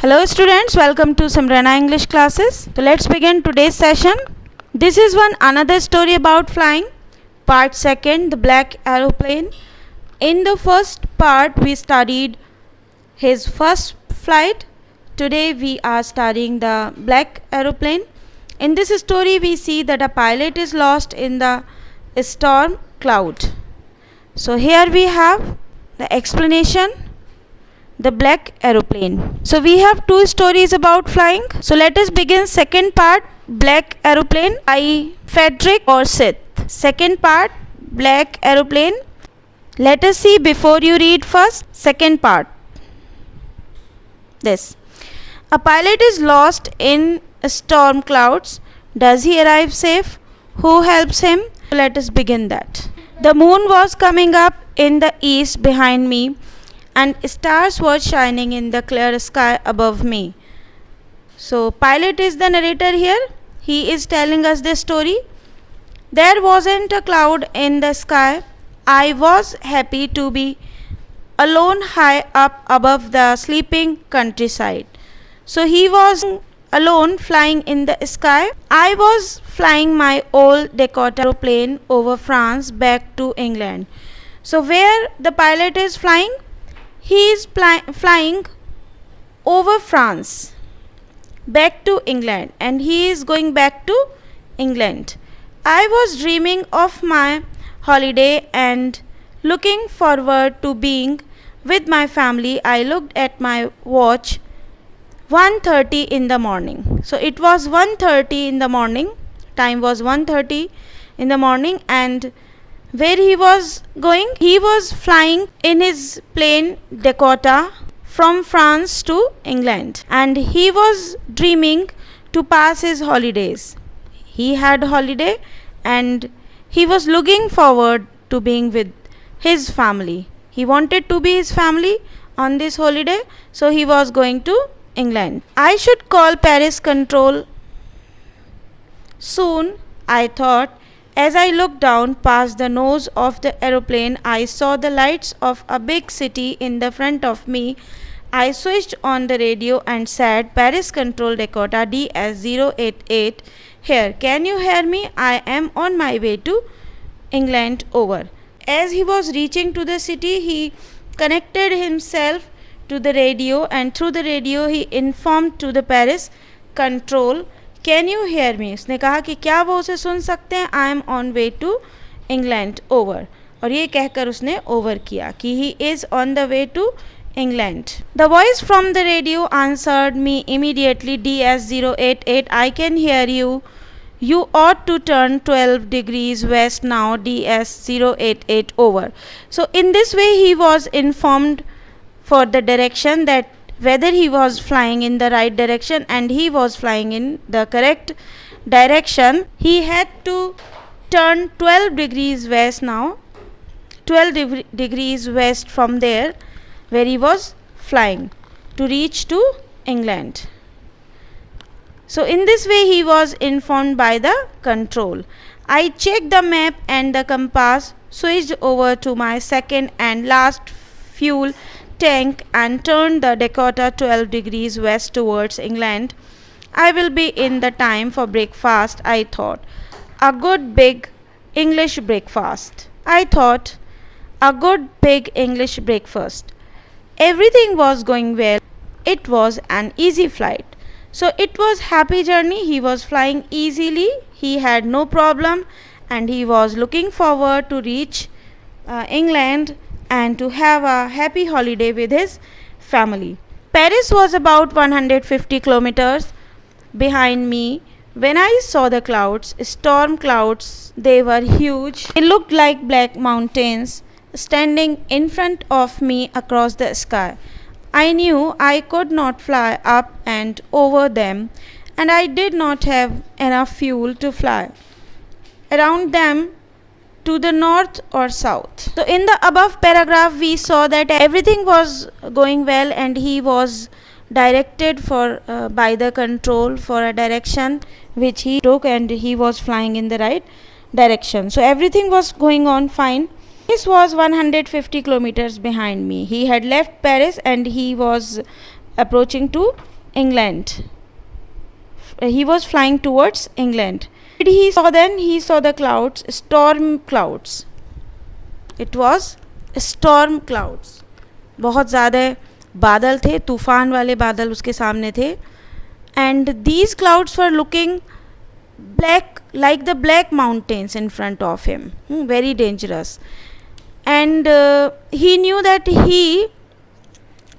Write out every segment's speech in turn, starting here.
Hello students, welcome to Simrana English classes. So let's begin today's session. This is another story about flying. Part 2, the black aeroplane. In the first part we studied his first flight. Today we are studying the black aeroplane. In this story we see that a pilot is lost in the storm cloud. So here we have the explanation. The black aeroplane. So we have two stories about flying. So let us begin second part, black aeroplane by Frederick Forsyth. Second part, black aeroplane. Let us see before you read first second part. This. A pilot is lost in storm clouds. Does he arrive safe? Who helps him? Let us begin that. The moon was coming up in the east behind me, and stars were shining in the clear sky above me. So pilot is the narrator here. He is telling us this story. There wasn't a cloud in the sky. I was happy to be alone high up above the sleeping countryside. So he was alone flying in the sky. I was flying my old Dakota aeroplane over France back to England. So where the pilot is flying? He is flying over France back to England, and he is going back to England. I was dreaming of my holiday and looking forward to being with my family. I looked at my watch, 1:30 in the morning. So it was 1:30 in the morning. Time was 1:30 in the morning, and where he was going? He was flying in his plane Dakota from France to England, and he was dreaming to pass his holidays. He had holiday and he was looking forward to being with his family. He wanted to be his family on this holiday, so he was going to England. I should call Paris control soon, I thought. As I looked down past the nose of the aeroplane, I saw the lights of a big city in the front of me. I switched on the radio and said, Paris Control Dakota DS-088 here. Can you hear me? I am on my way to England. Over. As he was reaching to the city, he connected himself to the radio, and through the radio he informed to the Paris Control, can you hear me. उसने कहा कि क्या वो उसे सुन सकते हैं. I am on way to England. Over. और ये कहकर उसने ओवर किया कि he is on the way to England. The voice from the radio answered me immediately. DS-088 I can hear you. You ought to turn 12 degrees west now. DS-088 over. So in this way he was informed for the direction, that whether he was flying in the right direction, and he was flying in the correct direction. He had to turn 12 degrees west now, 12 degrees west from there where he was flying, to reach to England. So in this way he was informed by the control. I checked the map and the compass, switched over to my second and last fuel tank, and turned the Dakota 12 degrees west towards England. I will be in the time for breakfast, I thought. A good big English breakfast. I thought. A good big English breakfast. Everything was going well. It was an easy flight. So it was happy journey. He was flying easily. He had no problem, and he was looking forward to reach England and to have a happy holiday with his family. Paris was about 150 kilometers behind me when I saw the clouds, storm clouds. They were huge. They looked like black mountains standing in front of me across the sky. I knew I could not fly up and over them, and I did not have enough fuel to fly around them to the north or south. So in the above paragraph we saw that everything was going well, and he was directed by the control for a direction which he took, and he was flying in the right direction. So everything was going on fine. This was 150 kilometers behind me. He had left Paris and he was approaching to England. He was flying towards England. He saw the clouds, storm clouds. It was storm clouds. बहुत ज़्यादा बादल थे, तूफान वाले बादल उसके सामने थे. And these clouds were looking black, like the black mountains in front of him. Very dangerous. And he knew that he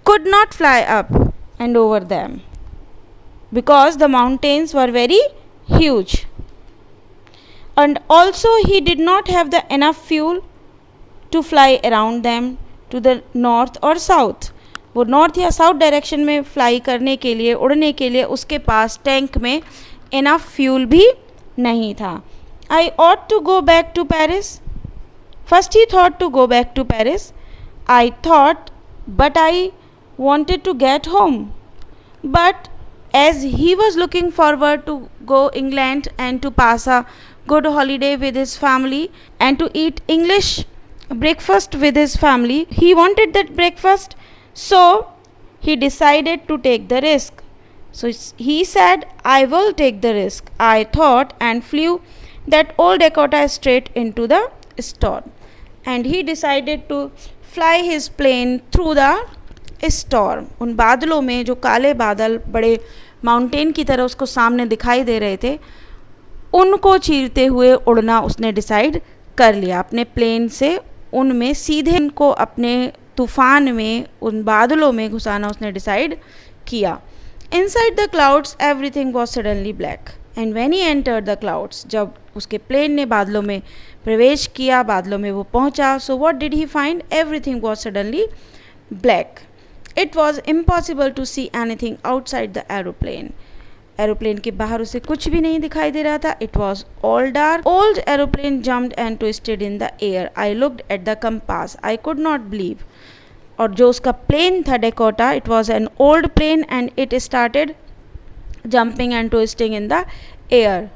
could not fly up and over them, because the mountains were very huge. And also he did not have the enough fuel to fly around them to the north or south. वो north या south direction में fly करने के लिए, उड़ने के लिए उसके पास टैंक में इनफ फ्यूल भी नहीं था. I ought to go back to Paris. First he thought to go back to Paris. I thought, but I wanted to get home. But as he was looking forward to go England and to pass a good holiday with his family and to eat English breakfast with his family, he wanted that breakfast, so he decided to take the risk. So he said, I will take the risk, I thought, and flew that old Dakota straight into the storm. And he decided to fly his plane through the storm. उन बादलों में जो काले बादल बड़े mountain की तरह उसको सामने दिखाई दे रहे थे, उनको चीरते हुए उड़ना उसने डिसाइड कर लिया. अपने प्लेन से उनमें सीधे उनको अपने तूफान में, उन बादलों में घुसाना उसने डिसाइड किया. Inside the clouds everything was suddenly black. And when he entered the clouds, जब उसके प्लेन ने बादलों में प्रवेश किया, बादलों में वो पहुंचा, so what did he find? Everything was suddenly black. It was impossible to see anything outside the aeroplane. Aeroplane के बाहर उसे कुछ भी नहीं दिखाई दे रहा था. It was all dark. Old aeroplane jumped and twisted in the air. I looked at the compass. I could not believe. और जो उसका प्लेन था Dakota, it was an old plane and it started jumping and twisting in the air.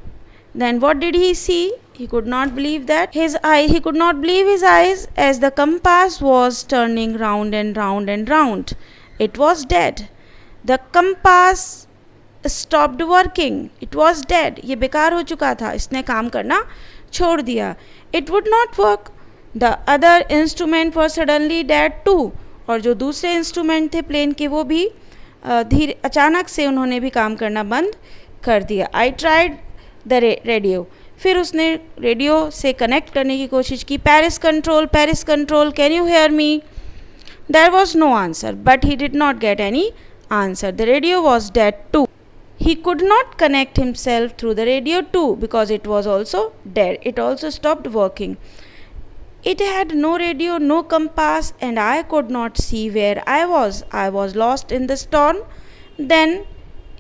Then what did he see? He could not believe he could not believe his eyes, as the compass was turning round and round and round. It was dead. The compass stopped working. It was dead. ये बेकार हो चुका था, इसने काम करना छोड़ दिया. It would not work. The other instrument was suddenly dead too. और जो दूसरे इंस्ट्रूमेंट थे प्लेन के, वो भी धीरे अचानक से उन्होंने भी काम करना बंद कर दिया. I tried the radio. फिर उसने रेडियो से कनेक्ट करने की कोशिश की. Paris control, can you hear me? There was no answer, but he did not get any answer. The radio was dead too. He could not connect himself through the radio too, because it was also dead. It also stopped working. It had no radio, no compass, and I could not see where I was. I was lost in the storm. Then,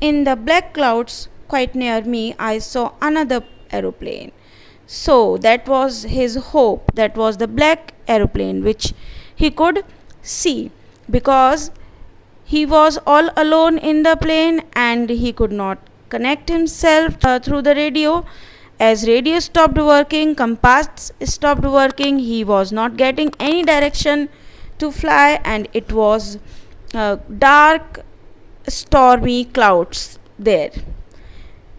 in the black clouds quite near me, I saw another aeroplane. So, that was his hope. That was the black aeroplane which he could see, because he was all alone in the plane and he could not connect himself through the radio. As radio stopped working, compass stopped working, he was not getting any direction to fly, and it was dark, stormy clouds there.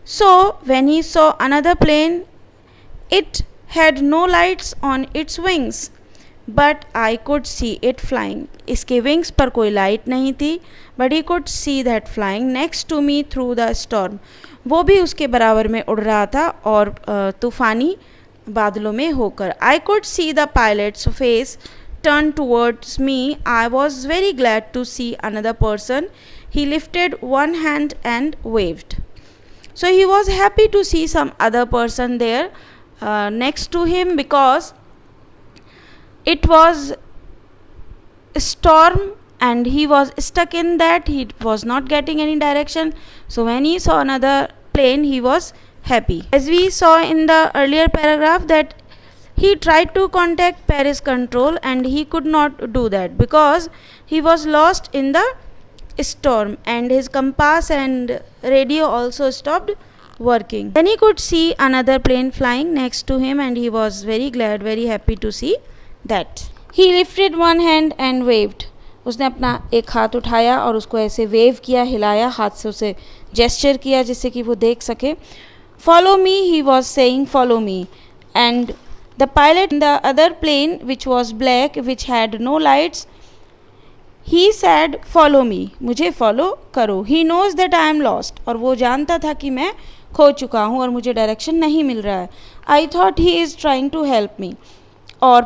So when he saw another plane, it had no lights on its wings, but I could see it flying. इसके wings पर कोई light नहीं थी, but he could see that flying next to me through the storm. वो भी उसके बराबर में उड़ रहा था और तूफ़ानी बादलों में होकर. I could see the pilot's face turn towards me. I was very glad to see another person. He lifted one hand and waved. So he was happy to see some other person there next to him, because it was a storm and he was stuck in that. He was not getting any direction. So when he saw another plane, he was happy. As we saw in the earlier paragraph, that he tried to contact Paris control and he could not do that, because he was lost in the storm and his compass and radio also stopped working. Then he could see another plane flying next to him, and he was very glad, very happy to see that. He lifted one hand and waved. उसने अपना एक हाथ उठाया और उसको ऐसे wave किया, हिलाया, हाथ से उसे जेस्चर किया जिससे कि वो देख सके. Follow me, he was saying, follow me. And the pilot in the other plane, which was black, which had no lights, he said, follow me, मुझे follow करो. He knows that I am lost. और वो जानता था कि मैं खो चुका हूँ और मुझे डायरेक्शन नहीं मिल रहा है. I thought he is trying to help me. और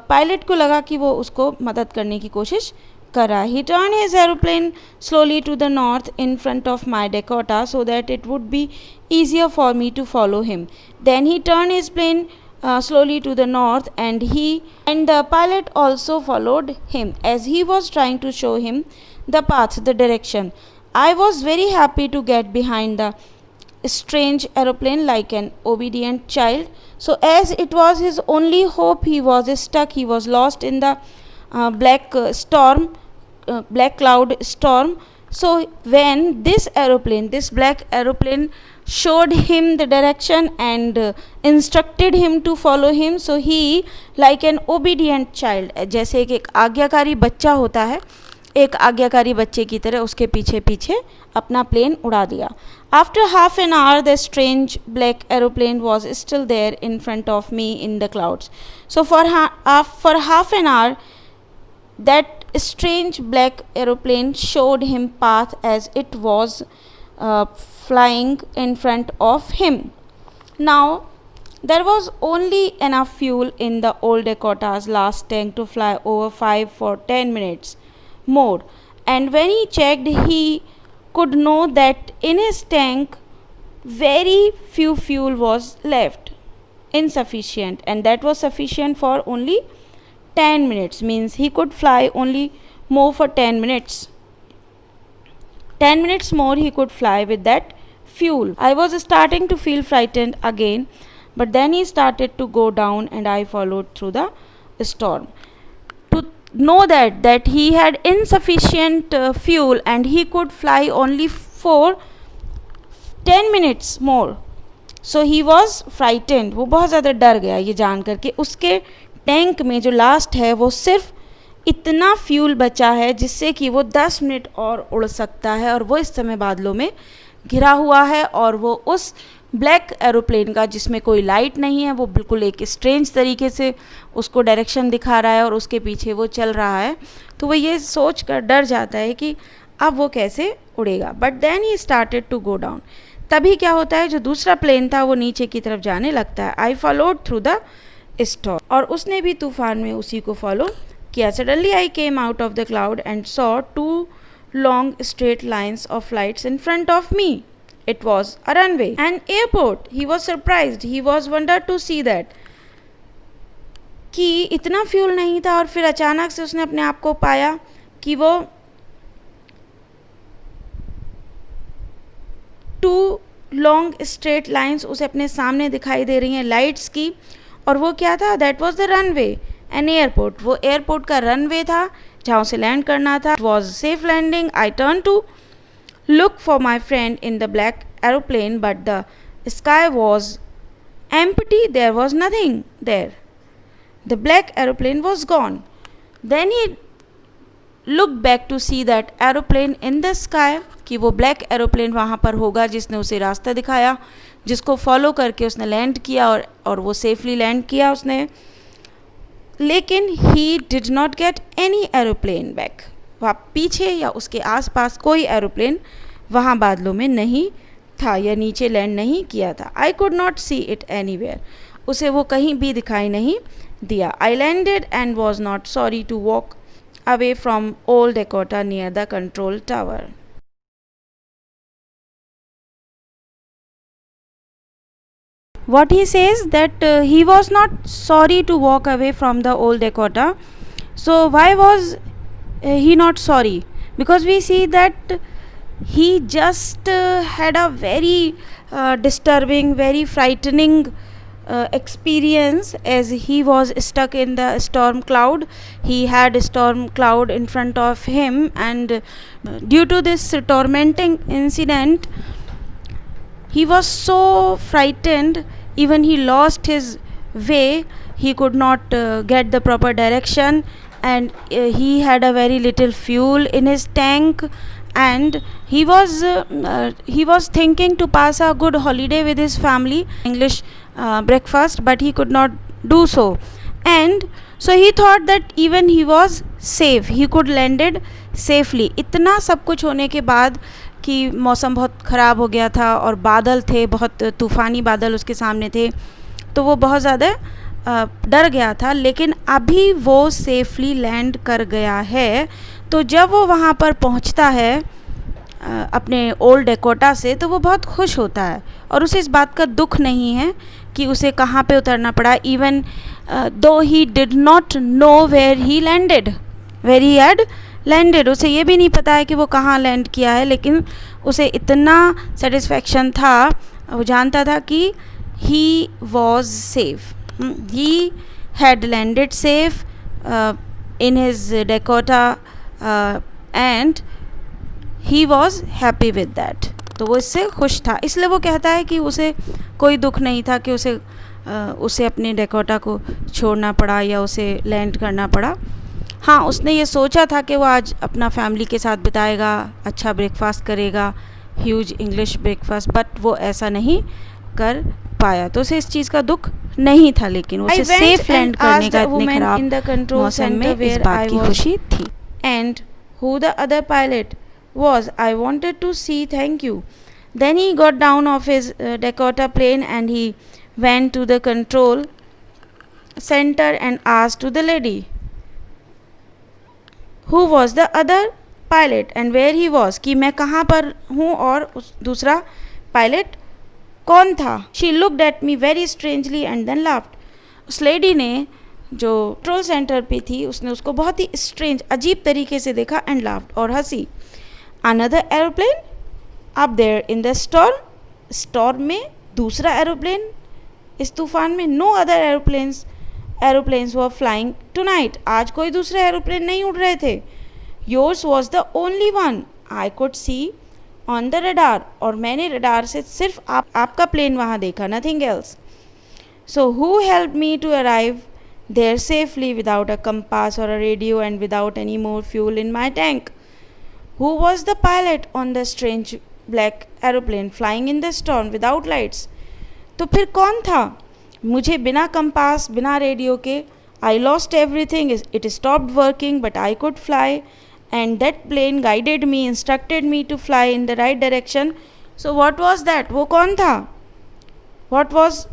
पायलट को लगा कि वो उसको मदद करने की कोशिश कर रहा है. He turned his aeroplane slowly to the north in front of my Dakota so that it would be easier for me to follow him. Then he turned his plane slowly to the north and the pilot also followed him as he was trying to show him the path, the direction. I was very happy to get behind the strange aeroplane like an obedient child. So as it was his only hope, he was stuck, he was lost in the black cloud storm. So when this black aeroplane showed him the direction and instructed him to follow him, so he, like an obedient child, जैसे एक आज्ञाकारी बच्चा होता है, एक आज्ञाकारी बच्चे की तरह उसके पीछे पीछे अपना प्लेन उड़ा दिया. After half an hour, the strange black aeroplane was still there in front of me in the clouds. So for half an hour, that strange black aeroplane showed him path as it was flying in front of him. Now, there was only enough fuel in the old Dakota's last tank to fly over 5 for 10 minutes more. And when he checked, he could know that in his tank very few fuel was left, insufficient, and that was sufficient for only 10 minutes, means he could fly only more for 10 minutes. 10 minutes more he could fly with that fuel. I was starting to feel frightened again, but then he started to go down and I followed through the storm. To know that he had insufficient fuel and he could fly only for 10 minutes more. So he was frightened. वो बहुत ज़्यादा डर गया ये जान करके. उसके tank में जो लास्ट है वो सिर्फ इतना फ्यूल बचा है जिससे कि वो 10 मिनट और उड़ सकता है, और वो इस समय बादलों में घिरा हुआ है और वो उस ब्लैक एरोप्लेन का जिसमें कोई लाइट नहीं है, वो बिल्कुल एक स्ट्रेंज तरीके से उसको डायरेक्शन दिखा रहा है और उसके पीछे वो चल रहा है. तो वो ये सोच कर डर जाता है कि अब वो कैसे उड़ेगा. But then he started to go down. तभी क्या होता है, जो दूसरा प्लेन था वो नीचे की तरफ जाने लगता है. I followed through the storm, और उसने भी तूफान में उसी को फॉलो किया. Suddenly I came out of the cloud and saw 2 long straight lines of lights in front of me. It was a runway, an airport. He was surprised. He was wondered to see that कि इतना fuel नहीं था, और फिर अचानक से उसने अपने आप को पाया कि वो 2 long straight lines उसे अपने सामने दिखाई दे रही हैं लाइट्स की. और वो क्या था? That was the runway, an airport. वो एयरपोर्ट का रनवे था जहाँ उसे लैंड करना था. It was safe landing. I turned to look for my friend in the black aeroplane, but the sky was empty. There was nothing there. The black aeroplane was gone. Then he looked back to see that aeroplane in the sky, कि वो black aeroplane वहाँ पर होगा जिसने उसे रास्ता दिखाया, जिसको फॉलो करके उसने लैंड किया और वो सेफली लैंड किया उसने. लेकिन ही did not get any aeroplane back. वहाँ पीछे या उसके आसपास कोई एरोप्लेन वहाँ बादलों में नहीं था या नीचे लैंड नहीं किया था. I could not see it anywhere. उसे वो कहीं भी दिखाई नहीं दिया. I landed and was not sorry to walk away from old Dakota near the control tower. What he says that he was not sorry to walk away from the old Dakota. So why was he not sorry? Because we see that he just had a very disturbing, very frightening experience as he was stuck in the storm cloud. He had a storm cloud in front of him, and due to this tormenting incident, he was so frightened, even he lost his way. He could not get the proper direction, and he had a very little fuel in his tank, and he was thinking to pass a good holiday with his family, English breakfast, but he could not do so. And so he thought that even he was safe, he could landed safely. इतना सब कुछ होने के बाद कि मौसम बहुत ख़राब हो गया था और बादल थे, बहुत तूफ़ानी बादल उसके सामने थे, तो वो बहुत ज़्यादा डर गया था, लेकिन अभी वो सेफली लैंड कर गया है. तो जब वो वहाँ पर पहुँचता है अपने ओल्ड डेकोटा से, तो वो बहुत खुश होता है और उसे इस बात का दुख नहीं है कि उसे कहाँ पे उतरना पड़ा. Even though he did not know where he landed, where he had landed, उसे ये भी नहीं पता है कि वो कहाँ लैंड किया है, लेकिन उसे इतना सेटिस्फैक्शन था, वो जानता था कि he was safe, he had landed safe in his Dakota and he was happy with that. तो वो इससे खुश था, इसलिए वो कहता है कि उसे कोई दुख नहीं था कि उसे अपने डेकोटा को छोड़ना पड़ा या उसे लैंड करना पड़ा. हाँ, उसने ये सोचा था कि वो आज अपना फैमिली के साथ बिताएगा, अच्छा ब्रेकफास्ट करेगा, ह्यूज इंग्लिश ब्रेकफास्ट, बट वो ऐसा नहीं कर पाया, तो उसे इस चीज़ का दुख नहीं था, लेकिन उसे सेफ लैंड करने का इतने खराब मौसम में इस बात की खुशी थी. And who the other pilot was, I wanted to see, thank you. Then he got down off his Dakota plane and he went to the control center and asked to the lady who was the other pilot and where he was, कि मैं कहाँ पर हूँ और उस दूसरा pilot कौन था. She looked at me very strangely and then laughed. उस लेडी ने जो कंट्रोल सेंटर पे थी, उसने उसको बहुत ही स्ट्रेंज, अजीब तरीके से देखा एंड लाफ्ड, और हंसी. Another aeroplane up there in the storm, storm में दूसरा एरोप्लेन इस तूफान में. No other aeroplanes were flying tonight. आज कोई दूसरे एरोप्लेन नहीं उड़ रहे थे. Yours was the only one I could see on the radar. और मैंने रडार से सिर्फ आपका प्लेन वहाँ देखा, nothing else. So who helped me to arrive there safely without a compass or a radio and without any more fuel in my tank? Who was the pilot on the strange black aeroplane flying in the storm without lights? तो फिर कौन था? मुझे बिना compass, बिना radio के, I lost everything. It stopped working, but I could fly, and that plane guided me, instructed me to fly in the right direction. So what was that? वो कौन था?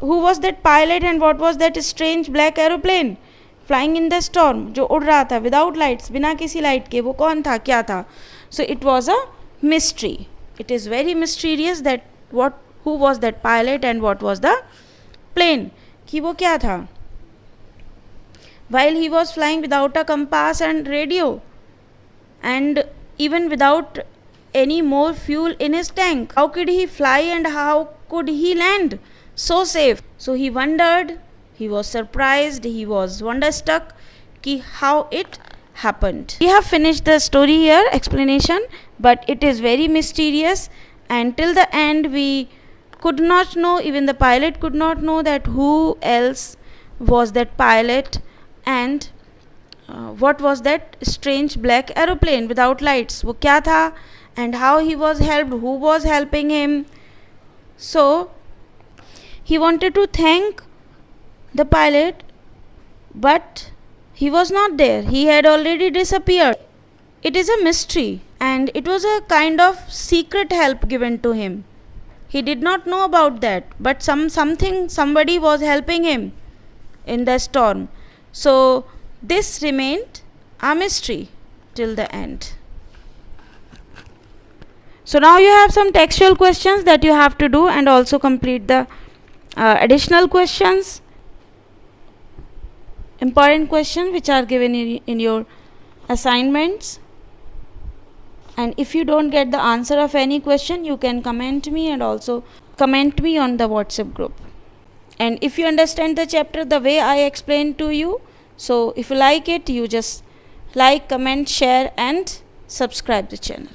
Who was that pilot and what was that strange black aeroplane flying in the storm जो उड़ रहा था without lights, बिना किसी light के? वो कौन था, क्या था? So it was a mystery. It is very mysterious that who was that pilot and what was the plane, कि वो क्या था. While he was flying without a compass and radio and even without any more fuel in his tank, how could he fly and how could he land so safe? So he wondered, he was surprised, he was wonderstruck कि how it happened. We have finished the story here, explanation, but it is very mysterious, and till the end we could not know, even the pilot could not know that who else was that pilot and what was that strange black aeroplane without lights, वो क्या था, and how he was helped, who was helping him. So he wanted to thank the pilot, but he was not there. He had already disappeared. It is a mystery, and it was a kind of secret help given to him. He did not know about that, but somebody was helping him in the storm. So this remained a mystery till the end. So now you have some textual questions that you have to do and also complete the additional questions. Important questions which are given in your assignments, and if you don't get the answer of any question, you can comment me and also comment me on the WhatsApp group. And if you understand the chapter the way I explained to you, so if you like it, you just like, comment, share and subscribe the channel.